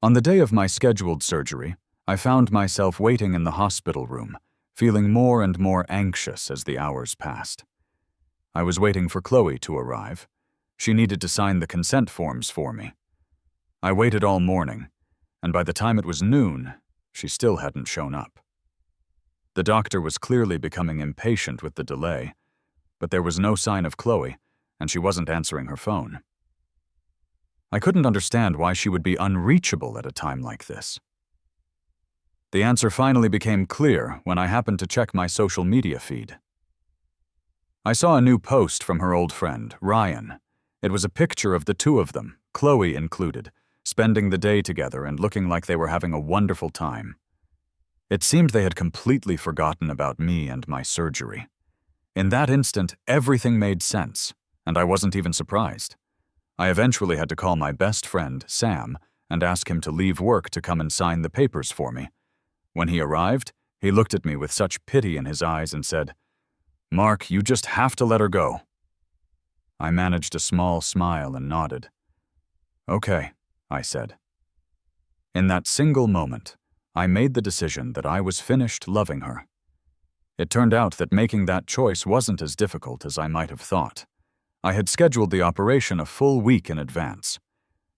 On the day of my scheduled surgery, I found myself waiting in the hospital room, feeling more and more anxious as the hours passed. I was waiting for Chloe to arrive. She needed to sign the consent forms for me. I waited all morning, and by the time it was noon, she still hadn't shown up. The doctor was clearly becoming impatient with the delay, but there was no sign of Chloe, and she wasn't answering her phone. I couldn't understand why she would be unreachable at a time like this. The answer finally became clear when I happened to check my social media feed. I saw a new post from her old friend, Ryan. It was a picture of the two of them, Chloe included, spending the day together and looking like they were having a wonderful time. It seemed they had completely forgotten about me and my surgery. In that instant, everything made sense, and I wasn't even surprised. I eventually had to call my best friend, Sam, and ask him to leave work to come and sign the papers for me. When he arrived, he looked at me with such pity in his eyes and said, "Mark, you just have to let her go." I managed a small smile and nodded. "Okay," I said. In that single moment, I made the decision that I was finished loving her. It turned out that making that choice wasn't as difficult as I might have thought. I had scheduled the operation a full week in advance.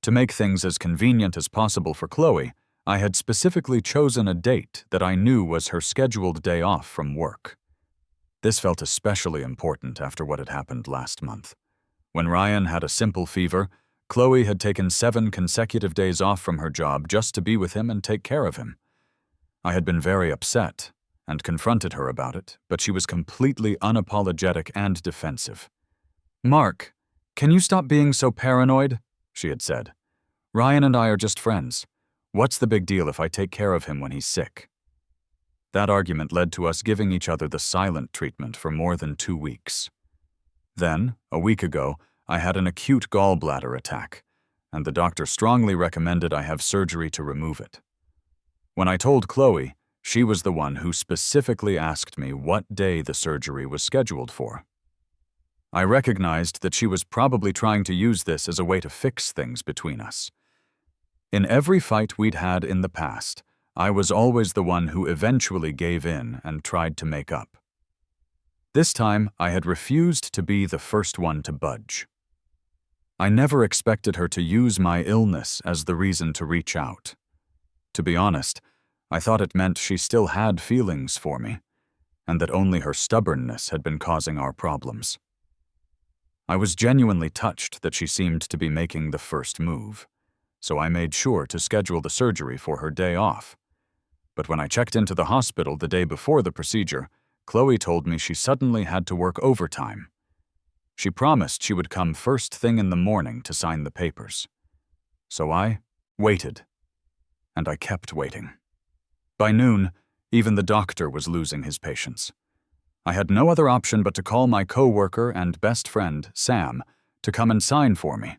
To make things as convenient as possible for Chloe, I had specifically chosen a date that I knew was her scheduled day off from work. This felt especially important after what had happened last month. When Ryan had a simple fever, Chloe had taken 7 consecutive days off from her job just to be with him and take care of him. I had been very upset and confronted her about it, but she was completely unapologetic and defensive. "Mark, can you stop being so paranoid?" she had said. "Ryan and I are just friends. What's the big deal if I take care of him when he's sick?" That argument led to us giving each other the silent treatment for more than 2 weeks. Then, a week ago, I had an acute gallbladder attack, and the doctor strongly recommended I have surgery to remove it. When I told Chloe, she was the one who specifically asked me what day the surgery was scheduled for. I recognized that she was probably trying to use this as a way to fix things between us. In every fight we'd had in the past, I was always the one who eventually gave in and tried to make up. This time, I had refused to be the first one to budge. I never expected her to use my illness as the reason to reach out. To be honest, I thought it meant she still had feelings for me, and that only her stubbornness had been causing our problems. I was genuinely touched that she seemed to be making the first move, so I made sure to schedule the surgery for her day off. But when I checked into the hospital the day before the procedure, Chloe told me she suddenly had to work overtime. She promised she would come first thing in the morning to sign the papers. So I waited, and I kept waiting. By noon, even the doctor was losing his patience. I had no other option but to call my coworker and best friend, Sam, to come and sign for me.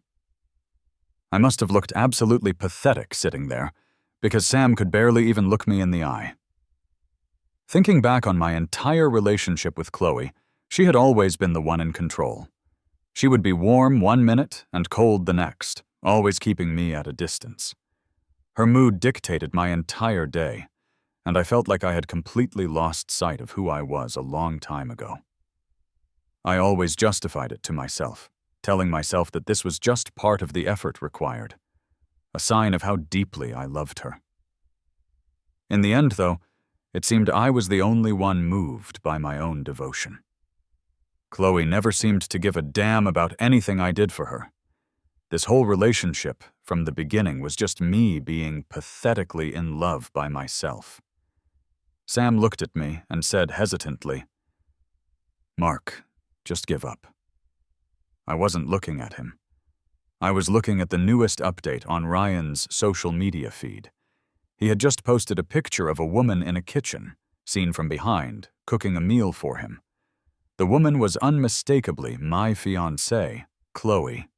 I must have looked absolutely pathetic sitting there, because Sam could barely even look me in the eye. Thinking back on my entire relationship with Chloe, she had always been the one in control. She would be warm one minute and cold the next, always keeping me at a distance. Her mood dictated my entire day, and I felt like I had completely lost sight of who I was a long time ago. I always justified it to myself, telling myself that this was just part of the effort required, a sign of how deeply I loved her. In the end, though, it seemed I was the only one moved by my own devotion. Chloe never seemed to give a damn about anything I did for her. This whole relationship, from the beginning, was just me being pathetically in love by myself. Sam looked at me and said hesitantly, "Mark, just give up." I wasn't looking at him. I was looking at the newest update on Ryan's social media feed. He had just posted a picture of a woman in a kitchen, seen from behind, cooking a meal for him. The woman was unmistakably my fiancée, Chloe.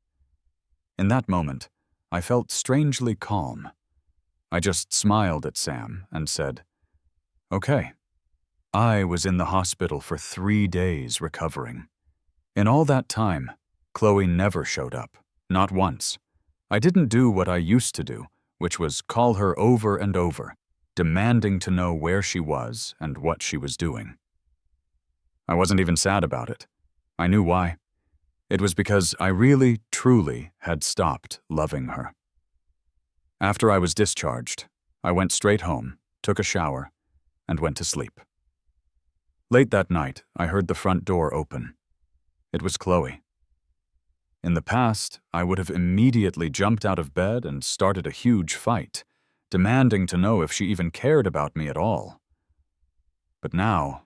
In that moment, I felt strangely calm. I just smiled at Sam and said, "Okay." I was in the hospital for 3 days recovering. In all that time, Chloe never showed up, not once. I didn't do what I used to do, which was call her over and over, demanding to know where she was and what she was doing. I wasn't even sad about it. I knew why. It was because I really, truly had stopped loving her. After I was discharged, I went straight home, took a shower, and went to sleep. Late that night, I heard the front door open. It was Chloe. In the past, I would have immediately jumped out of bed and started a huge fight, demanding to know if she even cared about me at all. But now,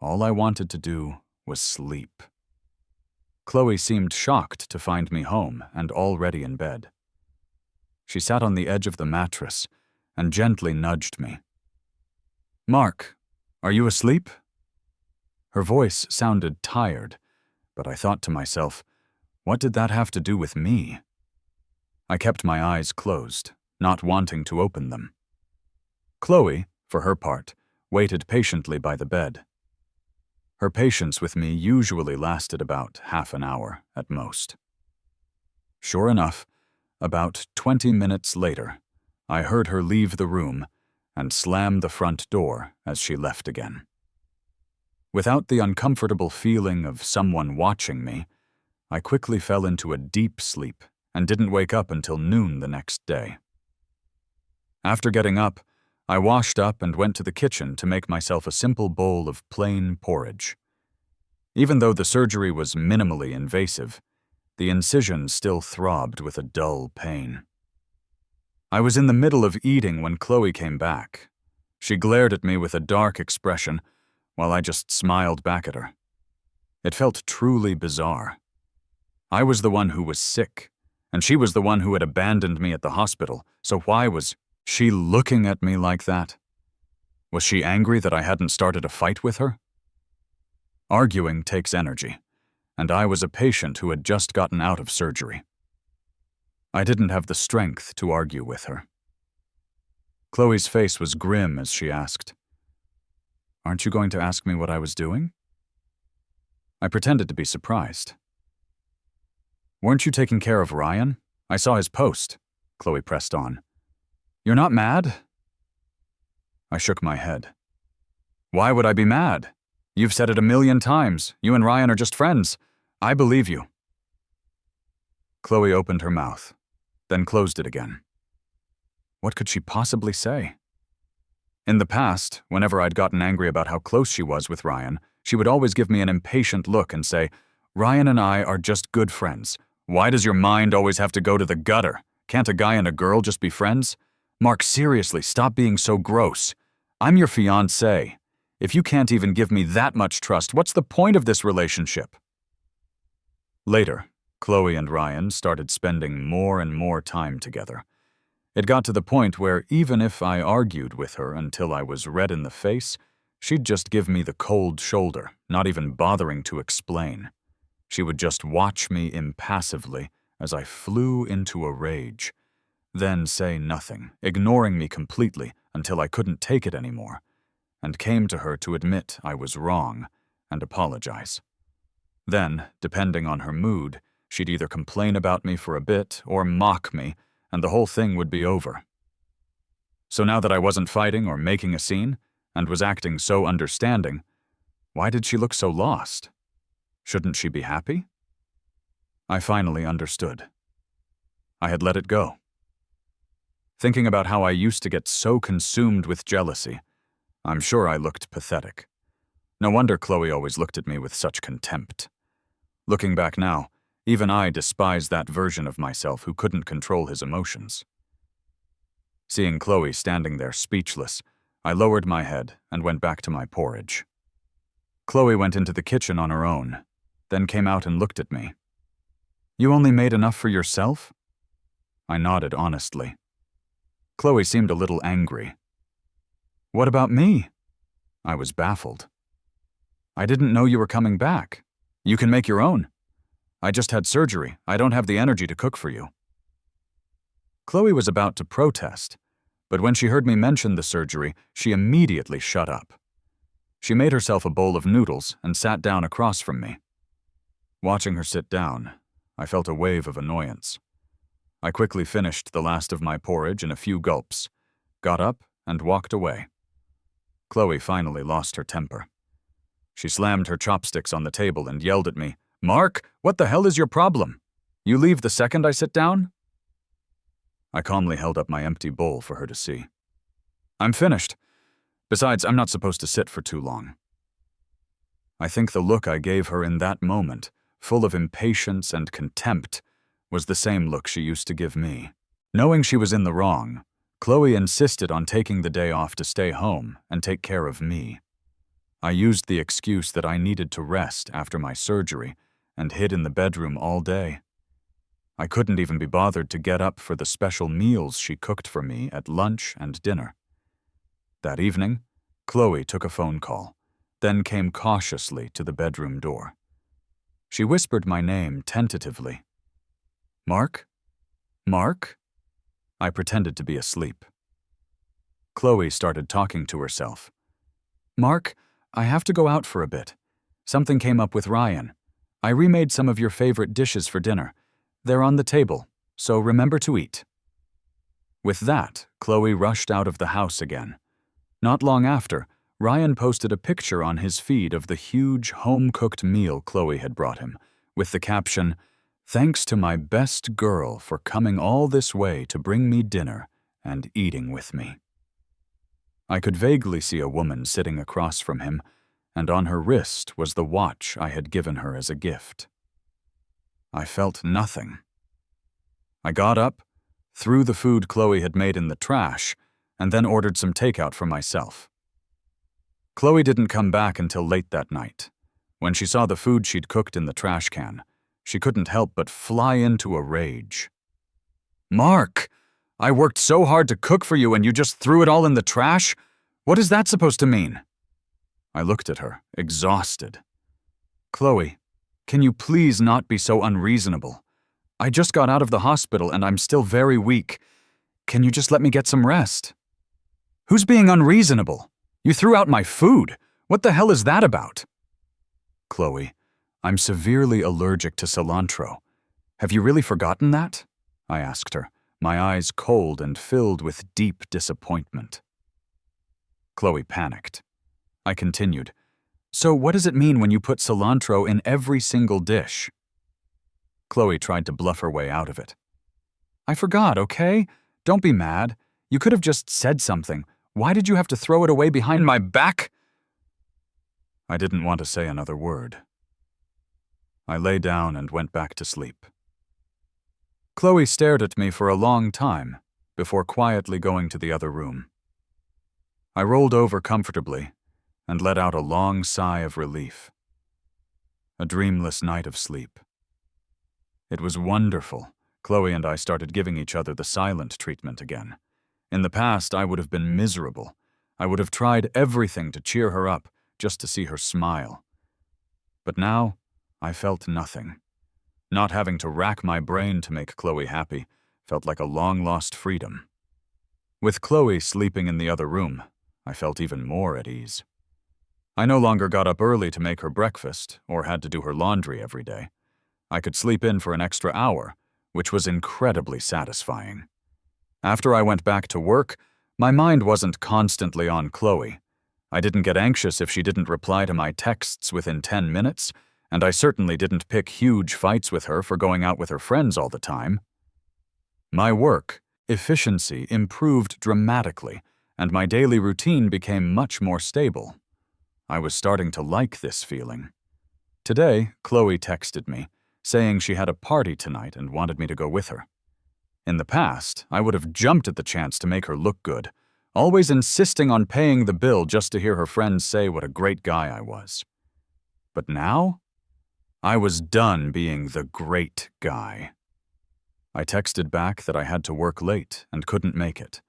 all I wanted to do was sleep. Chloe seemed shocked to find me home and already in bed. She sat on the edge of the mattress and gently nudged me. "Mark, are you asleep?" Her voice sounded tired, but I thought to myself, what did that have to do with me? I kept my eyes closed, not wanting to open them. Chloe, for her part, waited patiently by the bed. Her patience with me usually lasted about half an hour at most. Sure enough, about 20 minutes later, I heard her leave the room and slam the front door as she left again. Without the uncomfortable feeling of someone watching me, I quickly fell into a deep sleep and didn't wake up until noon the next day. After getting up, I washed up and went to the kitchen to make myself a simple bowl of plain porridge. Even though the surgery was minimally invasive, the incision still throbbed with a dull pain. I was in the middle of eating when Chloe came back. She glared at me with a dark expression, while I just smiled back at her. It felt truly bizarre. I was the one who was sick, and she was the one who had abandoned me at the hospital, so why was she looking at me like that? Was she angry that I hadn't started a fight with her? Arguing takes energy, and I was a patient who had just gotten out of surgery. I didn't have the strength to argue with her. Chloe's face was grim as she asked, "Aren't you going to ask me what I was doing?" I pretended to be surprised. "Weren't you taking care of Ryan? I saw his post," Chloe pressed on. "You're not mad?" I shook my head. "Why would I be mad? You've said it 1,000,000 times. You and Ryan are just friends. I believe you." Chloe opened her mouth, then closed it again. What could she possibly say? In the past, whenever I'd gotten angry about how close she was with Ryan, she would always give me an impatient look and say, "Ryan and I are just good friends. Why does your mind always have to go to the gutter? Can't a guy and a girl just be friends? Mark, seriously, stop being so gross. I'm your fiancé. If you can't even give me that much trust, what's the point of this relationship?" Later, Chloe and Ryan started spending more and more time together. It got to the point where even if I argued with her until I was red in the face, she'd just give me the cold shoulder, not even bothering to explain. She would just watch me impassively as I flew into a rage, then say nothing, ignoring me completely until I couldn't take it anymore, and came to her to admit I was wrong and apologize. Then, depending on her mood, she'd either complain about me for a bit or mock me, and the whole thing would be over. So now that I wasn't fighting or making a scene, and was acting so understanding, why did she look so lost? Shouldn't she be happy? I finally understood. I had let it go. Thinking about how I used to get so consumed with jealousy, I'm sure I looked pathetic. No wonder Chloe always looked at me with such contempt. Looking back now, even I despise that version of myself who couldn't control his emotions. Seeing Chloe standing there speechless, I lowered my head and went back to my porridge. Chloe went into the kitchen on her own, then came out and looked at me. "You only made enough for yourself?" I nodded honestly. Chloe seemed a little angry. "What about me?" I was baffled. "I didn't know you were coming back. You can make your own. I just had surgery. I don't have the energy to cook for you." Chloe was about to protest, but when she heard me mention the surgery, she immediately shut up. She made herself a bowl of noodles and sat down across from me. Watching her sit down, I felt a wave of annoyance. I quickly finished the last of my porridge in a few gulps, got up, and walked away. Chloe finally lost her temper. She slammed her chopsticks on the table and yelled at me, "Mark, what the hell is your problem? You leave the second I sit down?" I calmly held up my empty bowl for her to see. "I'm finished. Besides, I'm not supposed to sit for too long." I think the look I gave her in that moment, full of impatience and contempt, was the same look she used to give me. Knowing she was in the wrong, Chloe insisted on taking the day off to stay home and take care of me. I used the excuse that I needed to rest after my surgery and hid in the bedroom all day. I couldn't even be bothered to get up for the special meals she cooked for me at lunch and dinner. That evening, Chloe took a phone call, then came cautiously to the bedroom door. She whispered my name tentatively. "Mark? Mark?" I pretended to be asleep. Chloe started talking to herself. "Mark, I have to go out for a bit. Something came up with Ryan. I remade some of your favorite dishes for dinner. They're on the table, so remember to eat." With that, Chloe rushed out of the house again. Not long after, Ryan posted a picture on his feed of the huge home-cooked meal Chloe had brought him, with the caption, "Thanks to my best girl for coming all this way to bring me dinner and eating with me." I could vaguely see a woman sitting across from him, and on her wrist was the watch I had given her as a gift. I felt nothing. I got up, threw the food Chloe had made in the trash, and then ordered some takeout for myself. Chloe didn't come back until late that night. When she saw the food she'd cooked in the trash can, she couldn't help but fly into a rage. "Mark, I worked so hard to cook for you and you just threw it all in the trash? What is that supposed to mean?" I looked at her, exhausted. "Chloe, can you please not be so unreasonable? I just got out of the hospital and I'm still very weak. Can you just let me get some rest?" "Who's being unreasonable? You threw out my food. What the hell is that about?" "Chloe, I'm severely allergic to cilantro. Have you really forgotten that?" I asked her, my eyes cold and filled with deep disappointment. Chloe panicked. I continued, "So what does it mean when you put cilantro in every single dish?" Chloe tried to bluff her way out of it. "I forgot, okay? Don't be mad. You could have just said something. Why did you have to throw it away behind my back?" I didn't want to say another word. I lay down and went back to sleep. Chloe stared at me for a long time before quietly going to the other room. I rolled over comfortably and let out a long sigh of relief. A dreamless night of sleep. It was wonderful. Chloe and I started giving each other the silent treatment again. In the past, I would have been miserable. I would have tried everything to cheer her up, just to see her smile. But now, I felt nothing. Not having to rack my brain to make Chloe happy felt like a long-lost freedom. With Chloe sleeping in the other room, I felt even more at ease. I no longer got up early to make her breakfast or had to do her laundry every day. I could sleep in for an extra hour, which was incredibly satisfying. After I went back to work, my mind wasn't constantly on Chloe. I didn't get anxious if she didn't reply to my texts within 10 minutes, and I certainly didn't pick huge fights with her for going out with her friends all the time. My work efficiency improved dramatically, and my daily routine became much more stable. I was starting to like this feeling. Today, Chloe texted me, saying she had a party tonight and wanted me to go with her. In the past, I would have jumped at the chance to make her look good, always insisting on paying the bill just to hear her friends say what a great guy I was. But now, I was done being the great guy. I texted back that I had to work late and couldn't make it.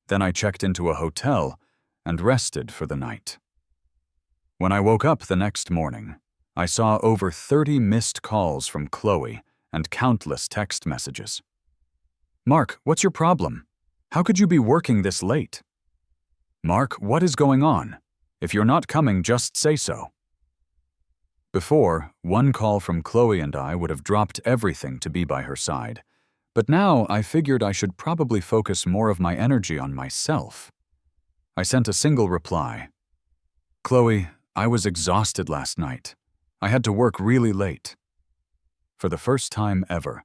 Then I checked into a hotel and rested for the night. When I woke up the next morning, I saw over 30 missed calls from Chloe and countless text messages. "Mark, what's your problem? How could you be working this late?" "Mark, what is going on? If you're not coming, just say so." Before, one call from Chloe and I would have dropped everything to be by her side. But now I figured I should probably focus more of my energy on myself. I sent a single reply. Chloe, I was exhausted last night. I had to work really late. For the first time ever,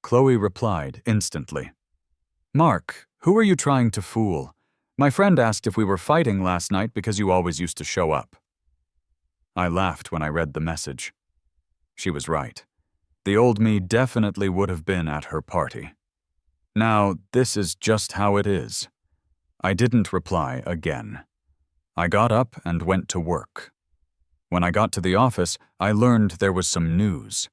Chloe replied instantly. Mark, who are you trying to fool? My friend asked if we were fighting last night because you always used to show up. I laughed when I read the message. She was right. The old me definitely would have been at her party. Now, this is just how it is. I didn't reply again. I got up and went to work. When I got to the office, I learned there was some news.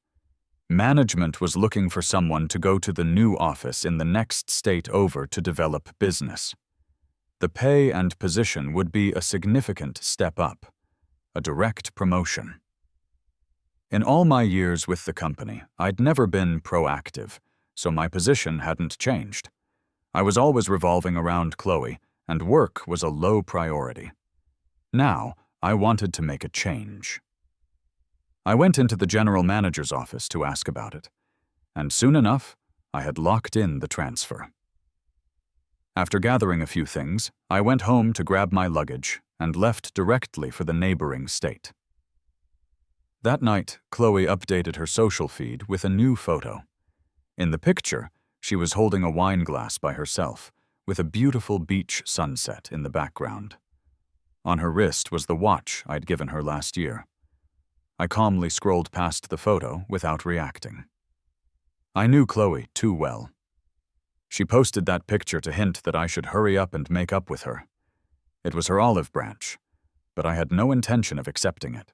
Management was looking for someone to go to the new office in the next state over to develop business. The pay and position would be a significant step up, a direct promotion. In all my years with the company, I'd never been proactive, so my position hadn't changed. I was always revolving around Chloe, and work was a low priority. Now, I wanted to make a change. I went into the general manager's office to ask about it, and soon enough, I had locked in the transfer. After gathering a few things, I went home to grab my luggage and left directly for the neighboring state. That night, Chloe updated her social feed with a new photo. In the picture, she was holding a wine glass by herself, with a beautiful beach sunset in the background. On her wrist was the watch I'd given her last year. I calmly scrolled past the photo without reacting. I knew Chloe too well. She posted that picture to hint that I should hurry up and make up with her. It was her olive branch, but I had no intention of accepting it.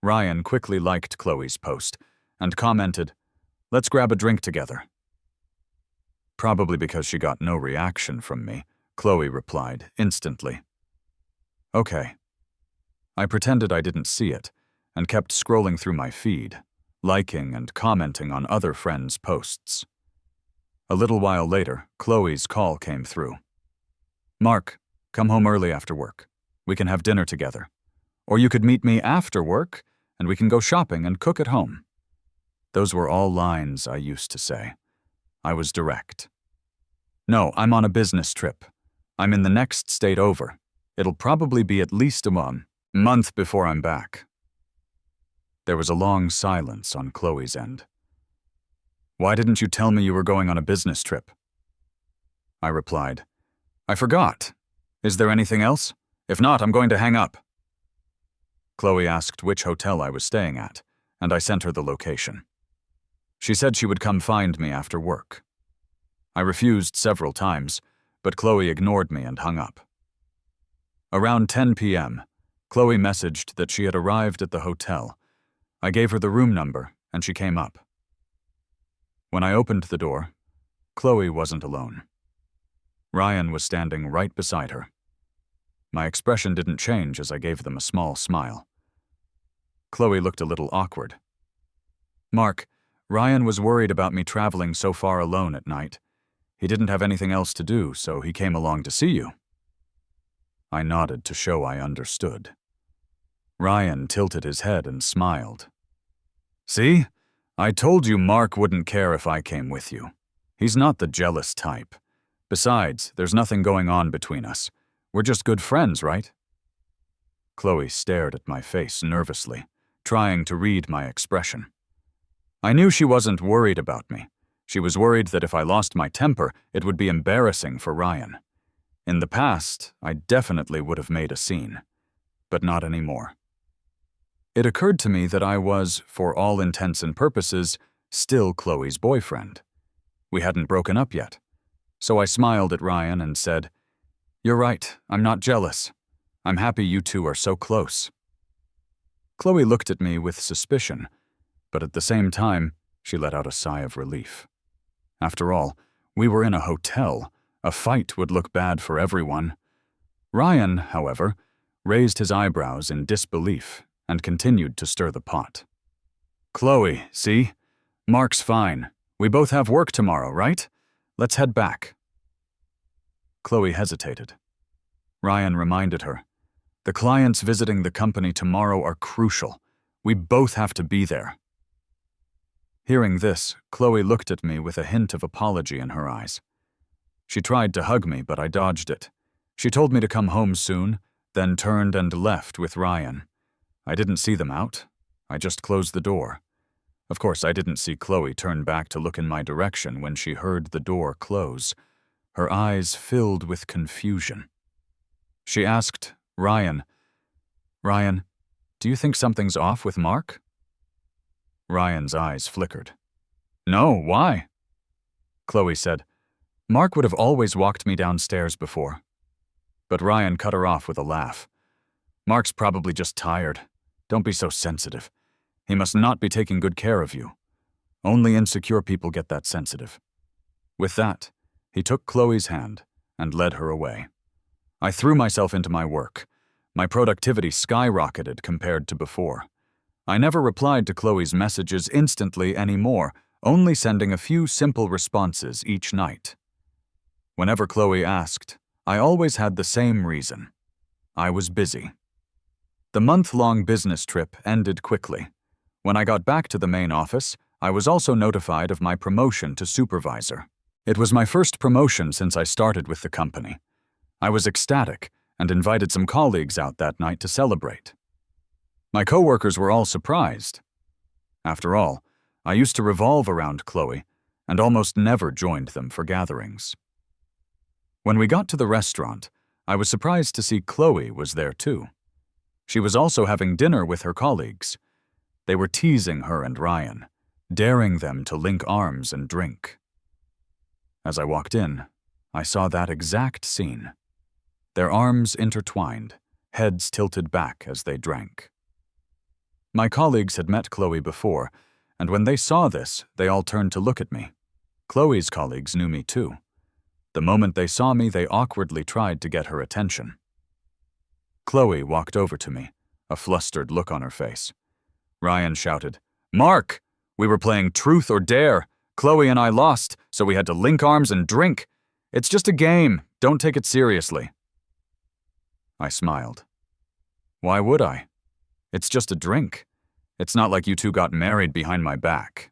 Ryan quickly liked Chloe's post and commented, "Let's grab a drink together." Probably because she got no reaction from me, Chloe replied instantly. Okay. I pretended I didn't see it and kept scrolling through my feed, liking and commenting on other friends' posts. A little while later, Chloe's call came through. Mark, come home early after work. We can have dinner together. Or you could meet me after work, and we can go shopping and cook at home. Those were all lines I used to say. I was direct. No, I'm on a business trip. I'm in the next state over. It'll probably be at least a month before I'm back. There was a long silence on Chloe's end. Why didn't you tell me you were going on a business trip? I replied, I forgot. Is there anything else? If not, I'm going to hang up. Chloe asked which hotel I was staying at, and I sent her the location. She said she would come find me after work. I refused several times, but Chloe ignored me and hung up. Around 10 p.m., Chloe messaged that she had arrived at the hotel. I gave her the room number, and she came up. When I opened the door, Chloe wasn't alone. Ryan was standing right beside her. My expression didn't change as I gave them a small smile. Chloe looked a little awkward. Mark, Ryan was worried about me traveling so far alone at night. He didn't have anything else to do, so he came along to see you. I nodded to show I understood. Ryan tilted his head and smiled. See? I told you Mark wouldn't care if I came with you. He's not the jealous type. Besides, there's nothing going on between us. We're just good friends, right? Chloe stared at my face nervously, trying to read my expression. I knew she wasn't worried about me. She was worried that if I lost my temper, it would be embarrassing for Ryan. In the past, I definitely would have made a scene, but not anymore. It occurred to me that I was, for all intents and purposes, still Chloe's boyfriend. We hadn't broken up yet, so I smiled at Ryan and said, You're right, I'm not jealous. I'm happy you two are so close. Chloe looked at me with suspicion, but at the same time, she let out a sigh of relief. After all, we were in a hotel. A fight would look bad for everyone. Ryan, however, raised his eyebrows in disbelief and continued to stir the pot. Chloe, see? Mark's fine. We both have work tomorrow, right? Let's head back. Chloe hesitated. Ryan reminded her, The clients visiting the company tomorrow are crucial. We both have to be there. Hearing this, Chloe looked at me with a hint of apology in her eyes. She tried to hug me, but I dodged it. She told me to come home soon, then turned and left with Ryan. I didn't see them out. I just closed the door. Of course, I didn't see Chloe turn back to look in my direction when she heard the door close. Her eyes filled with confusion. She asked, Ryan, do you think something's off with Mark? Ryan's eyes flickered. No, why? Chloe said, Mark would have always walked me downstairs before. But Ryan cut her off with a laugh. Mark's probably just tired. Don't be so sensitive. He must not be taking good care of you. Only insecure people get that sensitive. With that, he took Chloe's hand and led her away. I threw myself into my work. My productivity skyrocketed compared to before. I never replied to Chloe's messages instantly anymore, only sending a few simple responses each night. Whenever Chloe asked, I always had the same reason. I was busy. The month-long business trip ended quickly. When I got back to the main office, I was also notified of my promotion to supervisor. It was my first promotion since I started with the company. I was ecstatic and invited some colleagues out that night to celebrate. My coworkers were all surprised. After all, I used to revolve around Chloe and almost never joined them for gatherings. When we got to the restaurant, I was surprised to see Chloe was there too. She was also having dinner with her colleagues. They were teasing her and Ryan, daring them to link arms and drink. As I walked in, I saw that exact scene. Their arms intertwined, heads tilted back as they drank. My colleagues had met Chloe before, and when they saw this, they all turned to look at me. Chloe's colleagues knew me too. The moment they saw me, they awkwardly tried to get her attention. Chloe walked over to me, a flustered look on her face. Ryan shouted, Mark! We were playing Truth or Dare. Chloe and I lost, so we had to link arms and drink. It's just a game. Don't take it seriously. I smiled. Why would I? It's just a drink. It's not like you two got married behind my back.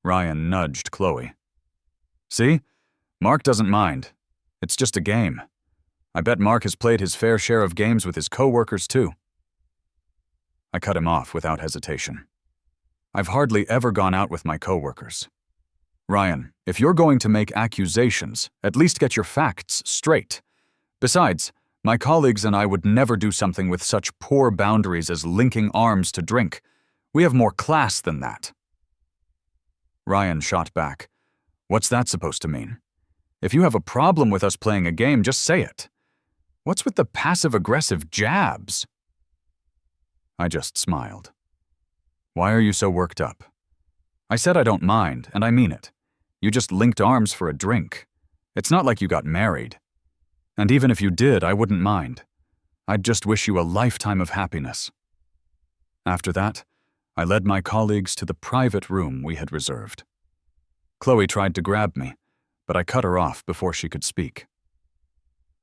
Ryan nudged Chloe. See? Mark doesn't mind. It's just a game. I bet Mark has played his fair share of games with his coworkers too. I cut him off without hesitation. I've hardly ever gone out with my coworkers. Ryan, if you're going to make accusations, at least get your facts straight. Besides, my colleagues and I would never do something with such poor boundaries as linking arms to drink. We have more class than that. Ryan shot back. What's that supposed to mean? If you have a problem with us playing a game, just say it. What's with the passive-aggressive jabs? I just smiled. Why are you so worked up? I said I don't mind, and I mean it. You just linked arms for a drink. It's not like you got married. And even if you did, I wouldn't mind. I'd just wish you a lifetime of happiness. After that, I led my colleagues to the private room we had reserved. Chloe tried to grab me, but I cut her off before she could speak.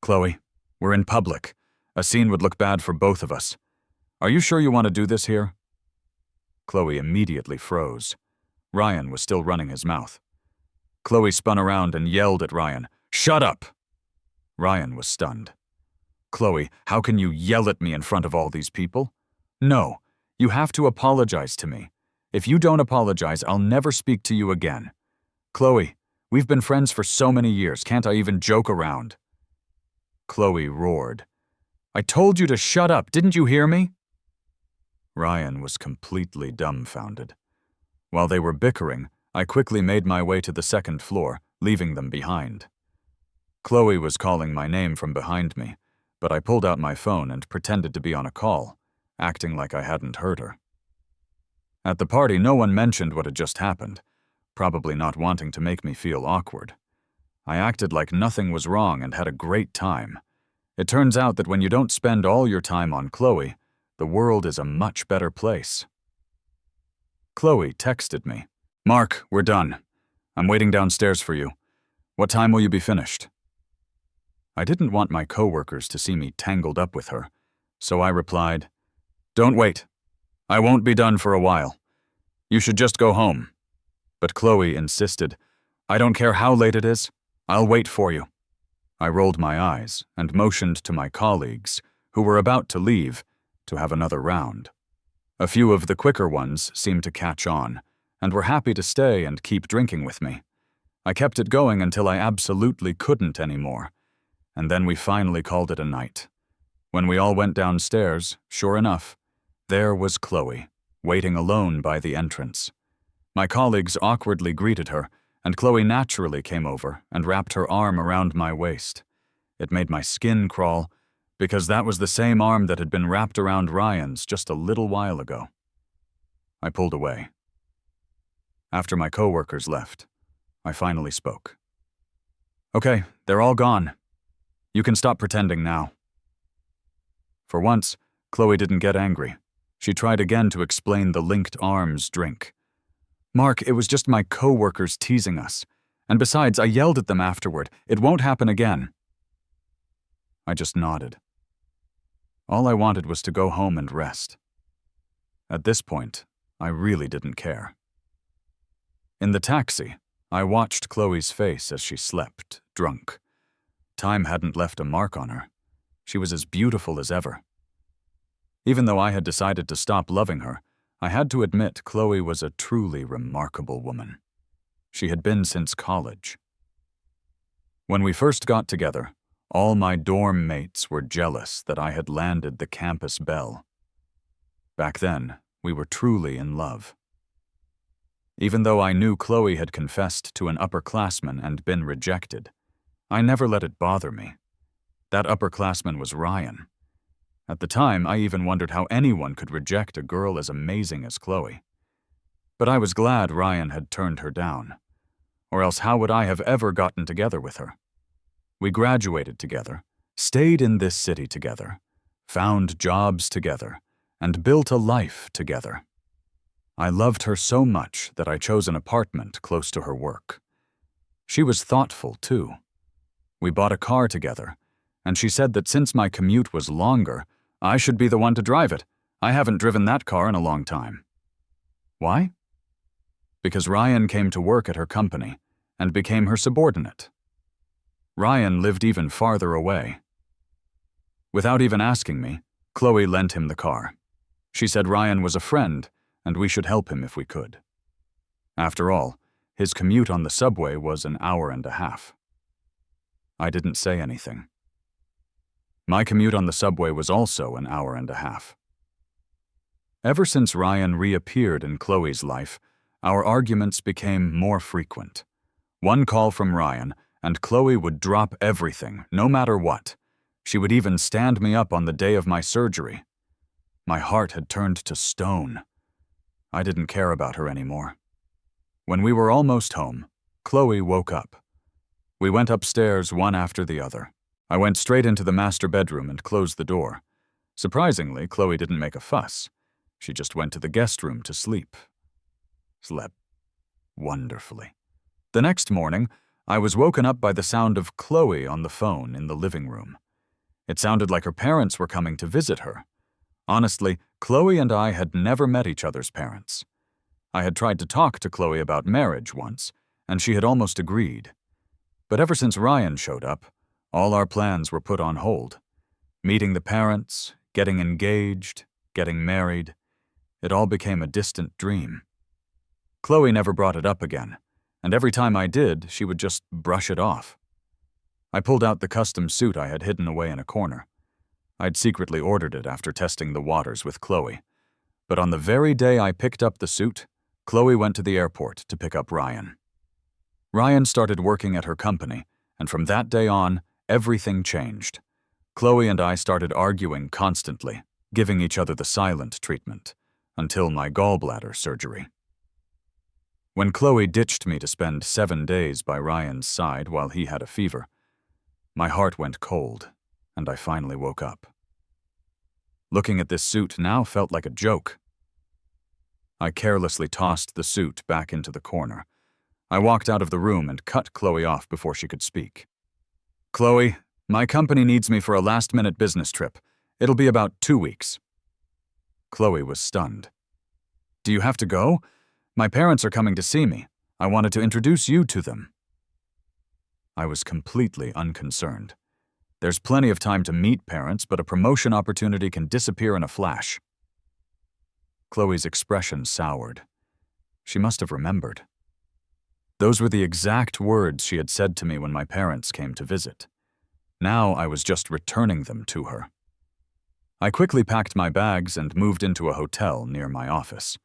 Chloe, we're in public. A scene would look bad for both of us. Are you sure you want to do this here? Chloe immediately froze. Ryan was still running his mouth. Chloe spun around and yelled at Ryan, "Shut up!" Ryan was stunned. Chloe, how can you yell at me in front of all these people? No, you have to apologize to me. If you don't apologize, I'll never speak to you again. Chloe, we've been friends for so many years, can't I even joke around? Chloe roared. I told you to shut up, didn't you hear me? Ryan was completely dumbfounded. While they were bickering, I quickly made my way to the second floor, leaving them behind. Chloe was calling my name from behind me, but I pulled out my phone and pretended to be on a call, acting like I hadn't heard her. At the party, no one mentioned what had just happened, probably not wanting to make me feel awkward. I acted like nothing was wrong and had a great time. It turns out that when you don't spend all your time on Chloe, the world is a much better place. Chloe texted me. Mark, we're done. I'm waiting downstairs for you. What time will you be finished? I didn't want my coworkers to see me tangled up with her, so I replied, Don't wait. I won't be done for a while. You should just go home. But Chloe insisted, I don't care how late it is. I'll wait for you. I rolled my eyes and motioned to my colleagues, who were about to leave, to have another round. A few of the quicker ones seemed to catch on, and were happy to stay and keep drinking with me. I kept it going until I absolutely couldn't anymore, and then we finally called it a night. When we all went downstairs, sure enough, there was Chloe, waiting alone by the entrance. My colleagues awkwardly greeted her, and Chloe naturally came over and wrapped her arm around my waist. It made my skin crawl, because that was the same arm that had been wrapped around Ryan's just a little while ago. I pulled away. After my coworkers left, I finally spoke. Okay, they're all gone. You can stop pretending now. For once, Chloe didn't get angry. She tried again to explain the linked arms drink. Mark, it was just my coworkers teasing us. And besides, I yelled at them afterward. It won't happen again. I just nodded. All I wanted was to go home and rest. At this point, I really didn't care. In the taxi, I watched Chloe's face as she slept, drunk. Time hadn't left a mark on her. She was as beautiful as ever. Even though I had decided to stop loving her, I had to admit Chloe was a truly remarkable woman. She had been since college. When we first got together, all my dorm mates were jealous that I had landed the campus belle. Back then, we were truly in love. Even though I knew Chloe had confessed to an upperclassman and been rejected, I never let it bother me. That upperclassman was Ryan. At the time, I even wondered how anyone could reject a girl as amazing as Chloe. But I was glad Ryan had turned her down. Or else how would I have ever gotten together with her? We graduated together, stayed in this city together, found jobs together, and built a life together. I loved her so much that I chose an apartment close to her work. She was thoughtful, too. We bought a car together, and she said that since my commute was longer, I should be the one to drive it. I haven't driven that car in a long time. Why? Because Ryan came to work at her company and became her subordinate. Ryan lived even farther away. Without even asking me, Chloe lent him the car. She said Ryan was a friend, and we should help him if we could. After all, his commute on the subway was an hour and a half. I didn't say anything. My commute on the subway was also an hour and a half. Ever since Ryan reappeared in Chloe's life, our arguments became more frequent. One call from Ryan, and Chloe would drop everything, no matter what. She would even stand me up on the day of my surgery. My heart had turned to stone. I didn't care about her anymore. When we were almost home, Chloe woke up. We went upstairs one after the other. I went straight into the master bedroom and closed the door. Surprisingly, Chloe didn't make a fuss. She just went to the guest room to sleep. Slept wonderfully. The next morning, I was woken up by the sound of Chloe on the phone in the living room. It sounded like her parents were coming to visit her. Honestly, Chloe and I had never met each other's parents. I had tried to talk to Chloe about marriage once, and she had almost agreed. But ever since Ryan showed up, all our plans were put on hold. Meeting the parents, getting engaged, getting married, it all became a distant dream. Chloe never brought it up again, and every time I did, she would just brush it off. I pulled out the custom suit I had hidden away in a corner. I'd secretly ordered it after testing the waters with Chloe. But on the very day I picked up the suit, Chloe went to the airport to pick up Ryan. Ryan started working at her company, and from that day on, everything changed. Chloe and I started arguing constantly, giving each other the silent treatment, until my gallbladder surgery. When Chloe ditched me to spend 7 days by Ryan's side while he had a fever, my heart went cold, and I finally woke up. Looking at this suit now felt like a joke. I carelessly tossed the suit back into the corner. I walked out of the room and cut Chloe off before she could speak. Chloe, my company needs me for a last-minute business trip. It'll be about 2 weeks. Chloe was stunned. Do you have to go? My parents are coming to see me. I wanted to introduce you to them." I was completely unconcerned. There's plenty of time to meet parents, but a promotion opportunity can disappear in a flash. Chloe's expression soured. She must have remembered. Those were the exact words she had said to me when my parents came to visit. Now I was just returning them to her. I quickly packed my bags and moved into a hotel near my office.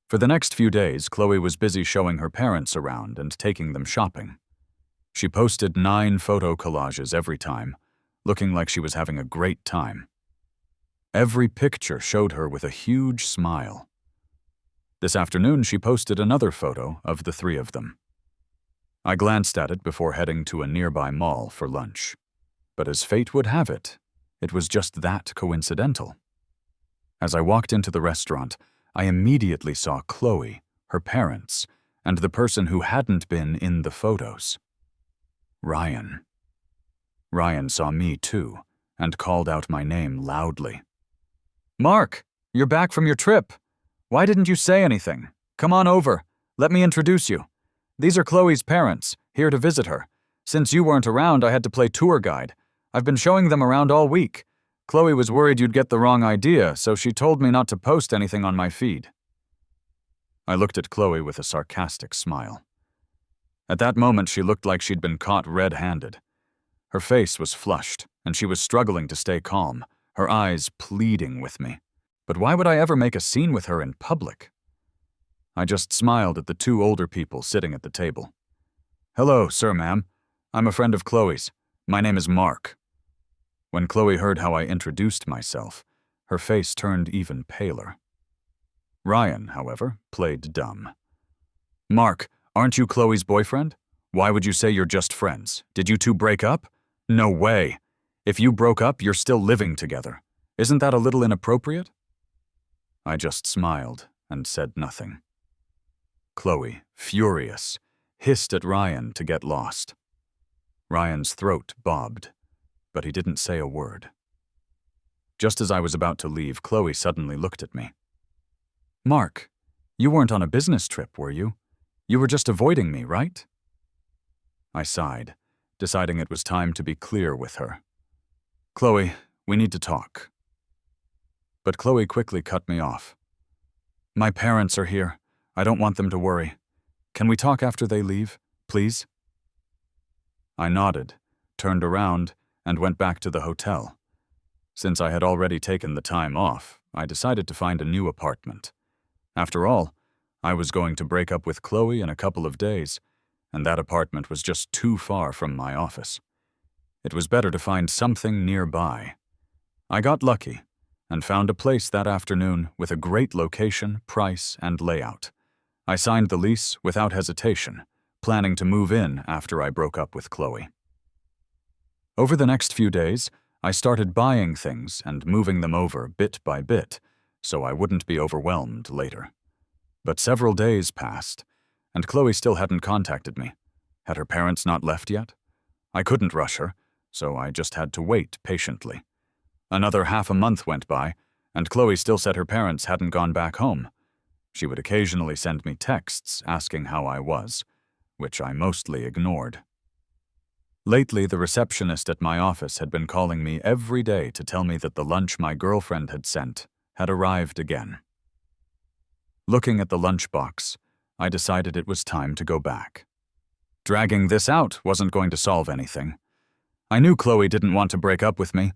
For the next few days, Chloe was busy showing her parents around and taking them shopping. She posted 9 photo collages every time, looking like she was having a great time. Every picture showed her with a huge smile. This afternoon, she posted another photo of the 3 of them. I glanced at it before heading to a nearby mall for lunch. But as fate would have it, it was just that coincidental. As I walked into the restaurant, I immediately saw Chloe, her parents, and the person who hadn't been in the photos. Ryan. Ryan saw me too, and called out my name loudly. "Mark, you're back from your trip. Why didn't you say anything? Come on over. Let me introduce you. These are Chloe's parents, here to visit her. Since you weren't around, I had to play tour guide. I've been showing them around all week. Chloe was worried you'd get the wrong idea, so she told me not to post anything on my feed." I looked at Chloe with a sarcastic smile. At that moment, she looked like she'd been caught red-handed. Her face was flushed, and she was struggling to stay calm, her eyes pleading with me. But why would I ever make a scene with her in public? I just smiled at the 2 older people sitting at the table. "Hello, sir, ma'am. I'm a friend of Chloe's. My name is Mark." When Chloe heard how I introduced myself, her face turned even paler. Ryan, however, played dumb. "Mark, aren't you Chloe's boyfriend? Why would you say you're just friends? Did you 2 break up? No way. If you broke up, you're still living together. Isn't that a little inappropriate?" I just smiled and said nothing. Chloe, furious, hissed at Ryan to get lost. Ryan's throat bobbed, but he didn't say a word. Just as I was about to leave, Chloe suddenly looked at me. "Mark, you weren't on a business trip, were you? You were just avoiding me, right?" I sighed, deciding it was time to be clear with her. "Chloe, we need to talk." But Chloe quickly cut me off. "My parents are here. I don't want them to worry. Can we talk after they leave, please?" I nodded, turned around, and went back to the hotel. Since I had already taken the time off, I decided to find a new apartment. After all, I was going to break up with Chloe in a couple of days, and that apartment was just too far from my office. It was better to find something nearby. I got lucky and found a place that afternoon with a great location, price, and layout. I signed the lease without hesitation, planning to move in after I broke up with Chloe. Over the next few days, I started buying things and moving them over bit by bit, so I wouldn't be overwhelmed later. But several days passed, and Chloe still hadn't contacted me. Had her parents not left yet? I couldn't rush her, so I just had to wait patiently. Another half a month went by, and Chloe still said her parents hadn't gone back home. She would occasionally send me texts asking how I was, which I mostly ignored. Lately, the receptionist at my office had been calling me every day to tell me that the lunch my girlfriend had sent had arrived again. Looking at the lunchbox, I decided it was time to go back. Dragging this out wasn't going to solve anything. I knew Chloe didn't want to break up with me,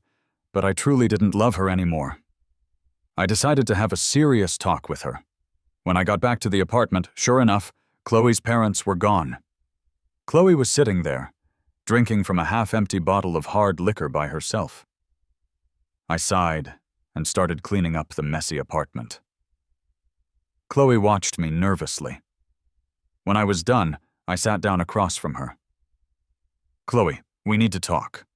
but I truly didn't love her anymore. I decided to have a serious talk with her. When I got back to the apartment, sure enough, Chloe's parents were gone. Chloe was sitting there, drinking from a half-empty bottle of hard liquor by herself. I sighed and started cleaning up the messy apartment. Chloe watched me nervously. When I was done, I sat down across from her. "Chloe, we need to talk."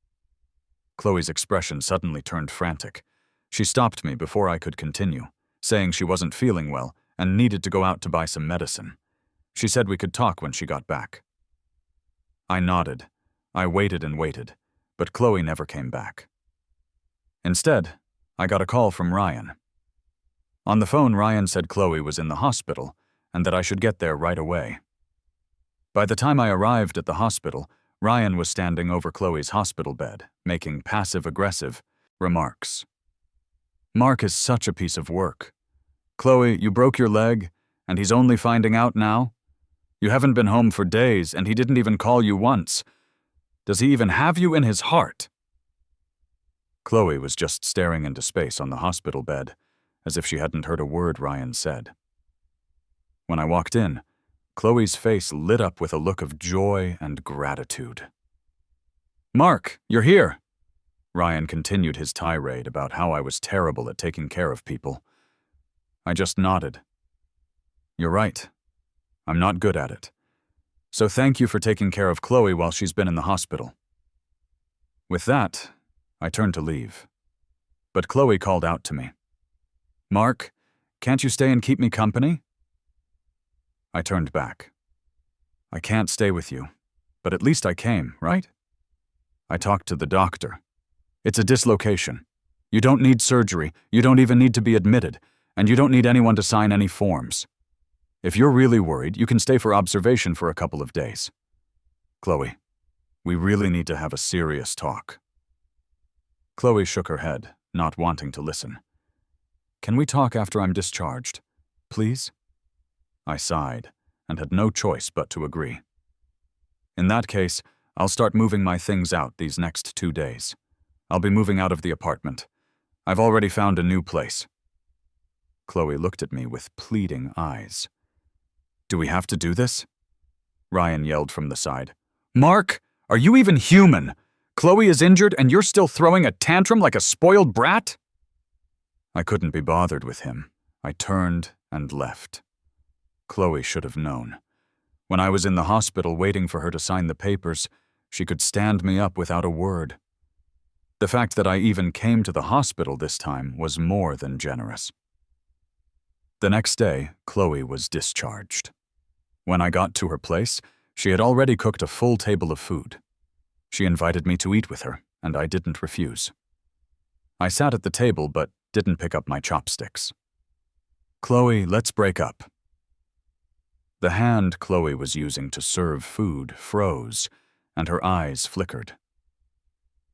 Chloe's expression suddenly turned frantic. She stopped me before I could continue, saying she wasn't feeling well and needed to go out to buy some medicine. She said we could talk when she got back. I nodded. I waited and waited, but Chloe never came back. Instead, I got a call from Ryan. On the phone, Ryan said Chloe was in the hospital and that I should get there right away. By the time I arrived at the hospital, Ryan was standing over Chloe's hospital bed, making passive-aggressive remarks. "Mark is such a piece of work. Chloe, you broke your leg, and he's only finding out now? You haven't been home for days, and he didn't even call you once. Does he even have you in his heart?" Chloe was just staring into space on the hospital bed, as if she hadn't heard a word Ryan said. When I walked in, Chloe's face lit up with a look of joy and gratitude. "Mark, you're here!" Ryan continued his tirade about how I was terrible at taking care of people. I just nodded. "You're right. I'm not good at it. So thank you for taking care of Chloe while she's been in the hospital." With that, I turned to leave. But Chloe called out to me. "Mark, can't you stay and keep me company?" I turned back. "I can't stay with you, but at least I came, right? I talked to the doctor. It's a dislocation. You don't need surgery, you don't even need to be admitted, and you don't need anyone to sign any forms. If you're really worried, you can stay for observation for a couple of days. Chloe, we really need to have a serious talk." Chloe shook her head, not wanting to listen. "Can we talk after I'm discharged, please?" I sighed, and had no choice but to agree. "In that case, I'll start moving my things out these next 2 days. I'll be moving out of the apartment. I've already found a new place." Chloe looked at me with pleading eyes. "Do we have to do this?" Ryan yelled from the side. "Mark, are you even human? Chloe is injured and you're still throwing a tantrum like a spoiled brat?" I couldn't be bothered with him. I turned and left. Chloe should have known. When I was in the hospital waiting for her to sign the papers, she could stand me up without a word. The fact that I even came to the hospital this time was more than generous. The next day, Chloe was discharged. When I got to her place, she had already cooked a full table of food. She invited me to eat with her, and I didn't refuse. I sat at the table but didn't pick up my chopsticks. "Chloe, let's break up." The hand Chloe was using to serve food froze, and her eyes flickered.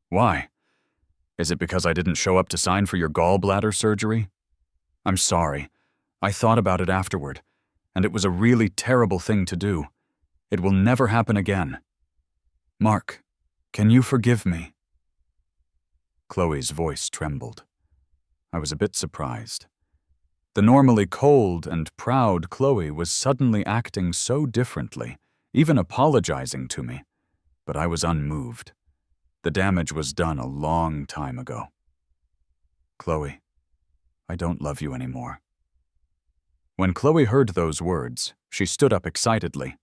"Why? Is it because I didn't show up to sign for your gallbladder surgery? I'm sorry. I thought about it afterward, and it was a really terrible thing to do. It will never happen again. Mark, can you forgive me?" Chloe's voice trembled. I was a bit surprised. The normally cold and proud Chloe was suddenly acting so differently, even apologizing to me, but I was unmoved. The damage was done a long time ago. "Chloe, I don't love you anymore." When Chloe heard those words, she stood up excitedly.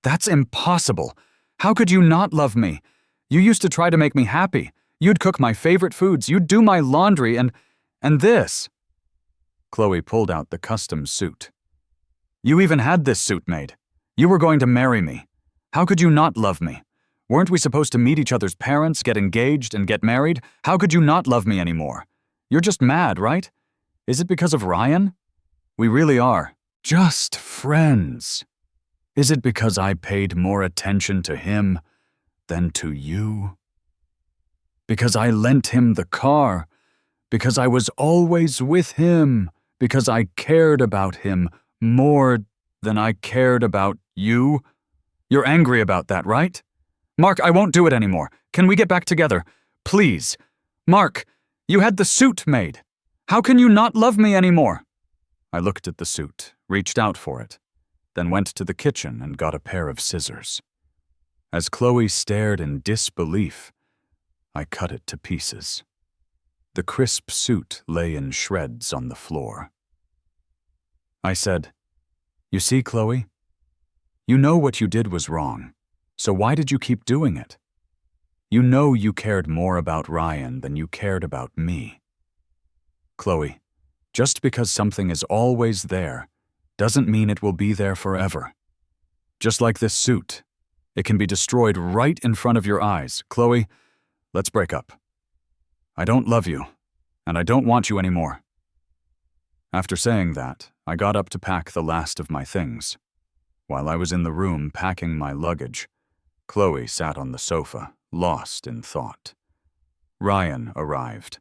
"That's impossible! How could you not love me? You used to try to make me happy. You'd cook my favorite foods, you'd do my laundry, and this." Chloe pulled out the custom suit. "You even had this suit made. You were going to marry me. How could you not love me? Weren't we supposed to meet each other's parents, get engaged, and get married? How could you not love me anymore? You're just mad, right? Is it because of Ryan? We really are just friends. Is it because I paid more attention to him than to you? Because I lent him the car? Because I was always with him? Because I cared about him more than I cared about you? You're angry about that, right? Mark, I won't do it anymore. Can we get back together? Please. Mark, you had the suit made. How can you not love me anymore?" I looked at the suit, reached out for it, then went to the kitchen and got a pair of scissors. As Chloe stared in disbelief, I cut it to pieces. The crisp suit lay in shreds on the floor. I said, "You see, Chloe? You know what you did was wrong, so why did you keep doing it? You know you cared more about Ryan than you cared about me. Chloe, just because something is always there doesn't mean it will be there forever. Just like this suit, it can be destroyed right in front of your eyes. Chloe, let's break up. I don't love you, and I don't want you anymore." After saying that, I got up to pack the last of my things. While I was in the room packing my luggage, Chloe sat on the sofa, lost in thought. Ryan arrived.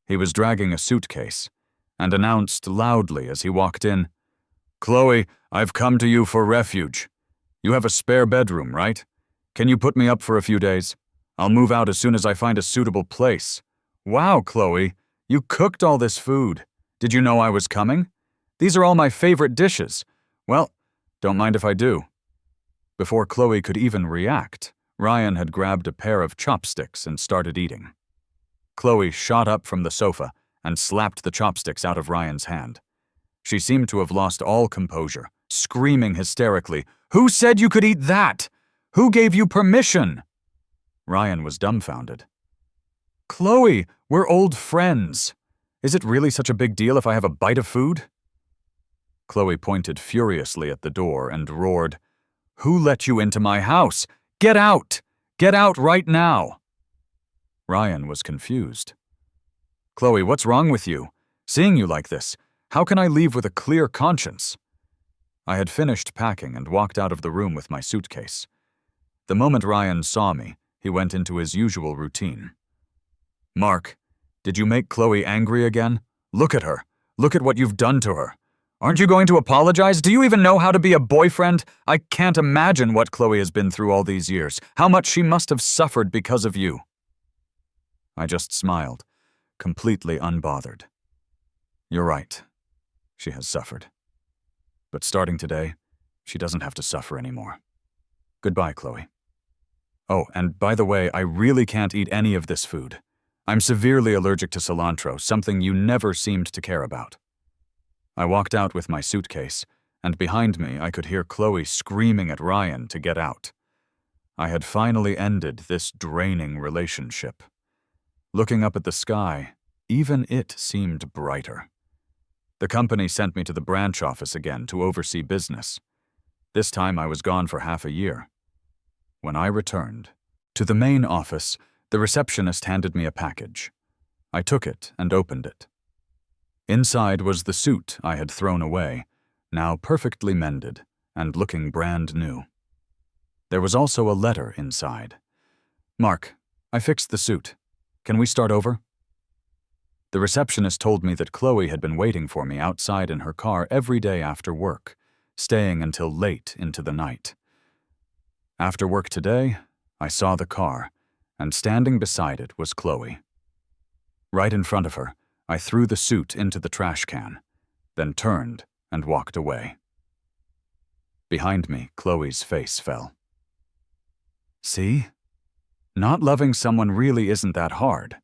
He was dragging a suitcase and announced loudly as he walked in, "Chloe, I've come to you for refuge. You have a spare bedroom, right? Can you put me up for a few days? I'll move out as soon as I find a suitable place." "Wow, Chloe, you cooked all this food. Did you know I was coming? These are all my favorite dishes." "Well, don't mind if I do." Before Chloe could even react, Ryan had grabbed a pair of chopsticks and started eating. Chloe shot up from the sofa and slapped the chopsticks out of Ryan's hand. She seemed to have lost all composure, screaming hysterically, "Who said you could eat that? Who gave you permission?" Ryan was dumbfounded. "Chloe, we're old friends. Is it really such a big deal if I have a bite of food?" Chloe pointed furiously at the door and roared, "Who let you into my house? Get out! Get out right now!" Ryan was confused. "Chloe, what's wrong with you? Seeing you like this, how can I leave with a clear conscience?" I had finished packing and walked out of the room with my suitcase. The moment Ryan saw me, he went into his usual routine. "Mark, did you make Chloe angry again? Look at her. Look at what you've done to her. Aren't you going to apologize? Do you even know how to be a boyfriend? I can't imagine what Chloe has been through all these years, how much she must have suffered because of you." I just smiled, completely unbothered. "You're right. She has suffered. But starting today, she doesn't have to suffer anymore. Goodbye, Chloe. Oh, and by the way, I really can't eat any of this food. I'm severely allergic to cilantro, something you never seemed to care about." I walked out with my suitcase, and behind me I could hear Chloe screaming at Ryan to get out. I had finally ended this draining relationship. Looking up at the sky, even it seemed brighter. The company sent me to the branch office again to oversee business. This time I was gone for half a year. When I returned to the main office, the receptionist handed me a package. I took it and opened it. Inside was the suit I had thrown away, now perfectly mended and looking brand new. There was also a letter inside. "Mark, I fixed the suit. Can we start over?" The receptionist told me that Chloe had been waiting for me outside in her car every day after work, staying until late into the night. After work today, I saw the car, and standing beside it was Chloe. Right in front of her, I threw the suit into the trash can, then turned and walked away. Behind me, Chloe's face fell. "See? Not loving someone really isn't that hard.